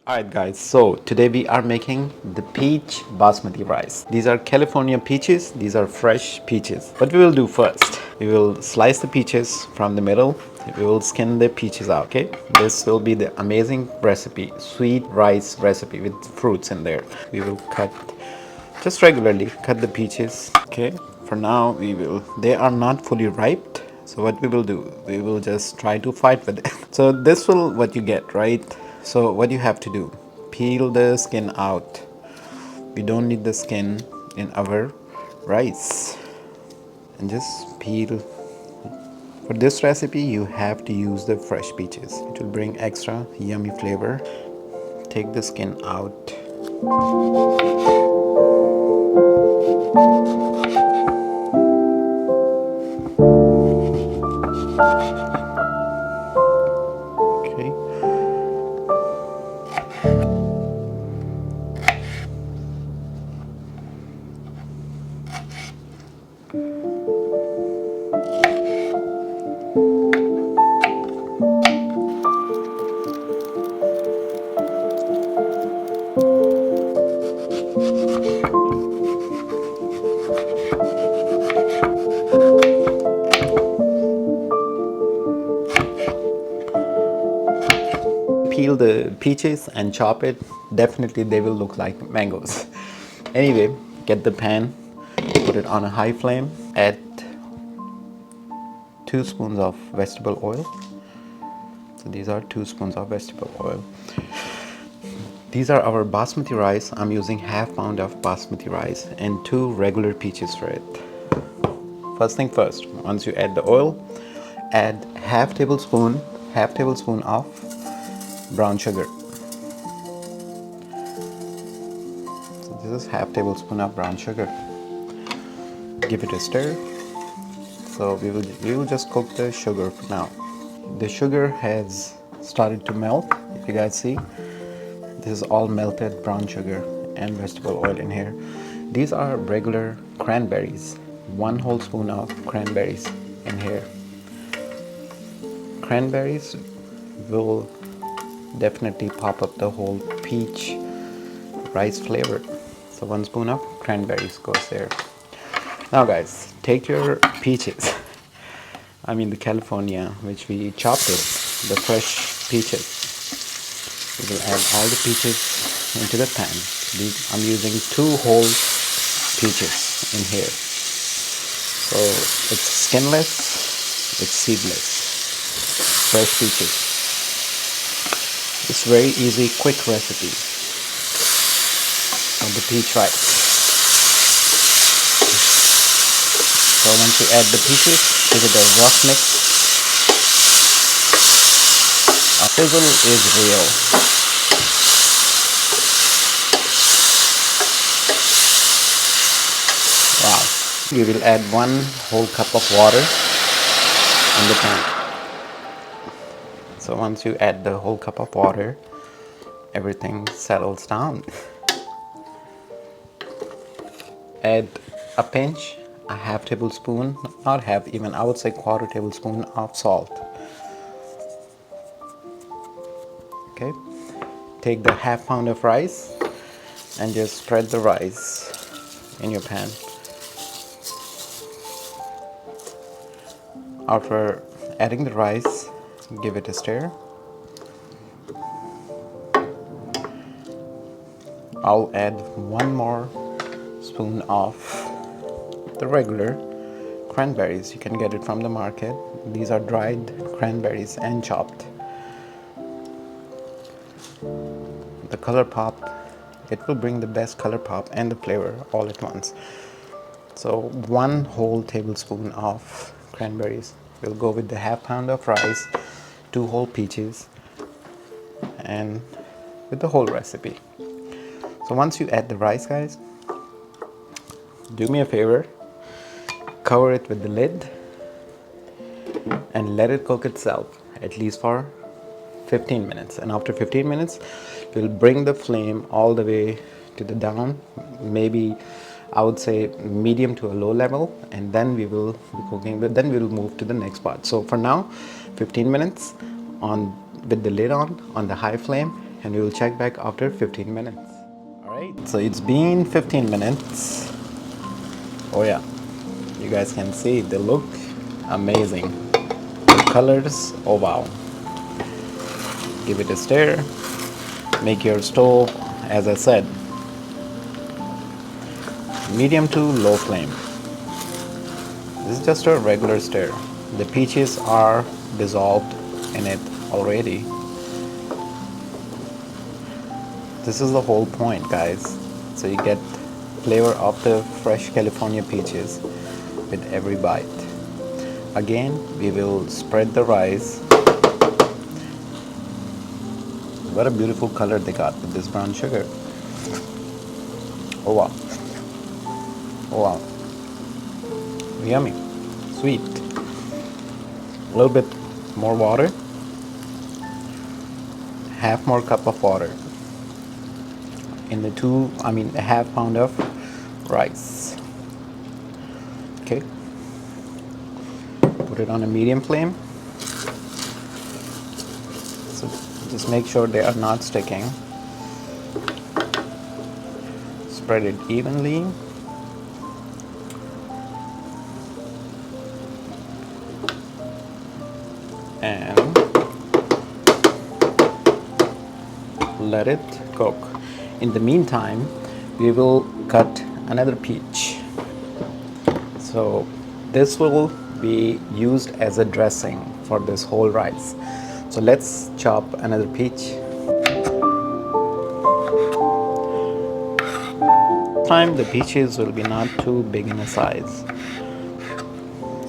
Alright guys, so today we are making the peach basmati rice. These are California peaches, these are fresh peaches. What we will do first, we will slice the peaches from the middle, we will skin the peaches out, okay? This will be the amazing recipe, sweet rice recipe with fruits in there. We will cut, just regularly cut the peaches, okay? For now, they are not fully ripe. So what we will do, we will just try to fight with it. So this will what you get, right? So what you have to do, peel the skin out. We don't need the skin in our rice. And just peel. For this recipe, you have to use the fresh peaches. It will bring extra yummy flavor. Take the skin out. Okay. Peel the peaches and chop it. Definitely they will look like mangoes. Anyway, get the pan, put it on a high flame, add 2 spoons of vegetable oil. So these are 2 spoons of vegetable oil. These are our basmati rice. I'm using half pound of basmati rice and 2 regular peaches for it. First thing first, once you add the oil, add half tablespoon of brown sugar. So this is half tablespoon of brown sugar. Give it a stir. So we will just cook the sugar for now. The sugar has started to melt. If you guys see, this is all melted brown sugar and vegetable oil in here. These are regular cranberries. 1 whole spoon of cranberries in here. Cranberries will definitely pop up the whole peach rice flavor. So 1 spoon of cranberries goes there. Now guys, take your peaches. I mean the California, which we chopped it, the fresh peaches. We will add all the peaches into the pan. I'm using 2 whole peaches in here. So it's skinless, it's seedless, fresh peaches. It's very easy, quick recipe of the peach rice. So once you add the peaches, give it a rough mix. Our sizzle is real. Wow. We will add 1 whole cup of water in the pan. So once you add the whole cup of water, everything settles down. Add a pinch, a half tablespoon, not half, even I would say 1/4 tablespoon of salt. Okay, take the half pound of rice and just spread the rice in your pan. After adding the rice, give it a stir. I'll add 1 more spoon of the regular cranberries. You can get it from the market. These are dried cranberries and chopped. The color pop, it will bring the best color pop and the flavor all at once. So 1 whole tablespoon of cranberries will go with the half pound of rice, 2 whole peaches, and with the whole recipe. So once you add the rice, guys, do me a favor, cover it with the lid and let it cook itself at least for 15 minutes. And after 15 minutes, we'll bring the flame all the way to the down, maybe I would say medium to a low level, and then we will be cooking, but then we will move to the next part. So for now, 15 minutes with the lid on the high flame, and we will check back after 15 minutes. All right, so it's been 15 minutes. Oh yeah, you guys can see they look amazing. The colors, oh wow. Give it a stir. Make your stove, as I said, medium to low flame. This is just a regular stir. The peaches are dissolved in it already. This is the whole point, guys. So you get flavor of the fresh California peaches with every bite. Again, we will spread the rice. What a beautiful color they got with this brown sugar. Oh wow. Oh wow. Yummy. Sweet. A little bit more water. Half more cup of water. In the a half pound of rice. Okay. Put it on a medium flame. So just make sure they are not sticking. Spread it evenly. And let it cook. In the meantime, we will cut another peach. So this will be used as a dressing for this whole rice. So let's chop another peach. Time the peaches will be not too big in a size.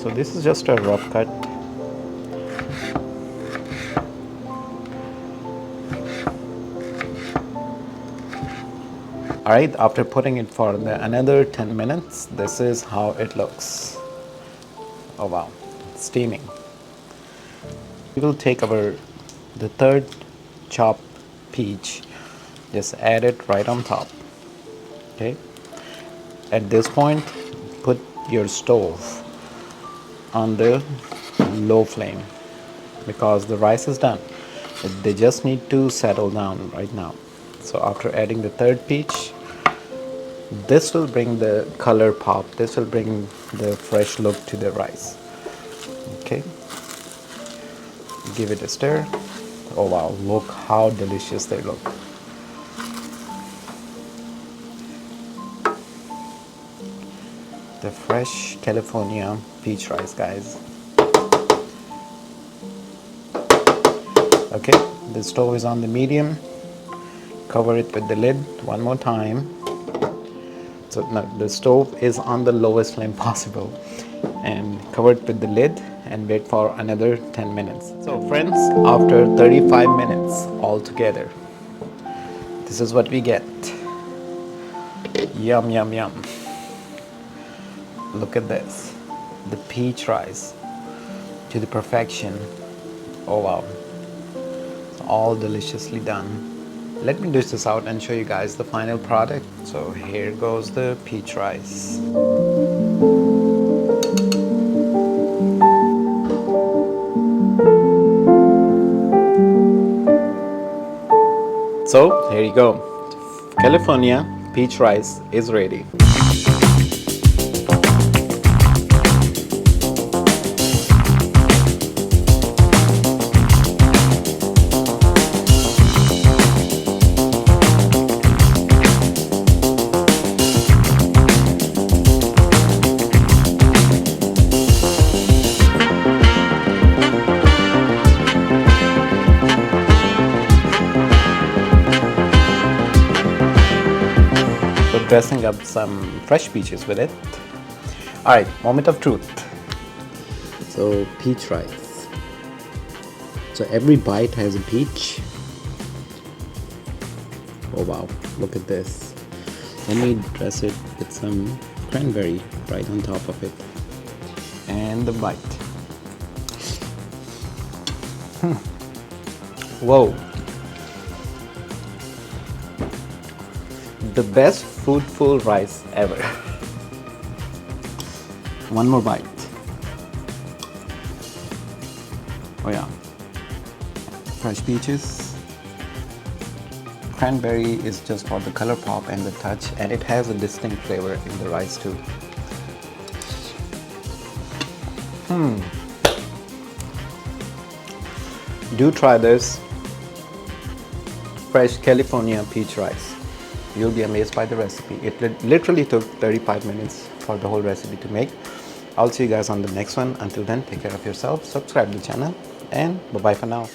So this is just a rough cut. Alright, after putting it for another 10 minutes, this is how it looks. Oh wow, it's steaming. We will take the third chopped peach, just add it right on top. Okay. At this point, put your stove on the low flame because the rice is done. They just need to settle down right now. So after adding the third peach, this will bring the color pop. This will bring the fresh look to the rice. Okay. Give it a stir. Oh wow, look how delicious they look. The fresh California peach rice, guys. Okay, the stove is on the medium. Cover it with the lid one more time. So now the stove is on the lowest flame possible, and cover it with the lid and wait for another 10 minutes. So friends, after 35 minutes altogether, this is what we get. Yum, yum, yum. Look at this. The peach rice to the perfection. Oh wow. It's all deliciously done. Let me dish this out and show you guys the final product. So here goes the peach rice. So here you go. California peach rice is ready. Dressing up some fresh peaches with it. Alright, moment of truth. So peach rice. So every bite has a peach. Oh wow, look at this. Let me dress it with some cranberry right on top of it. And the bite. Whoa. The best fruitful rice ever. One more bite. Oh yeah. Fresh peaches. cranberry is just for the color pop and the touch, and it has a distinct flavor in the rice too. Do try this fresh California peach rice. You'll be amazed by the recipe. It literally took 35 minutes for the whole recipe to make. I'll see you guys on the next one. Until then, take care of yourself, subscribe to the channel, and bye-bye for now.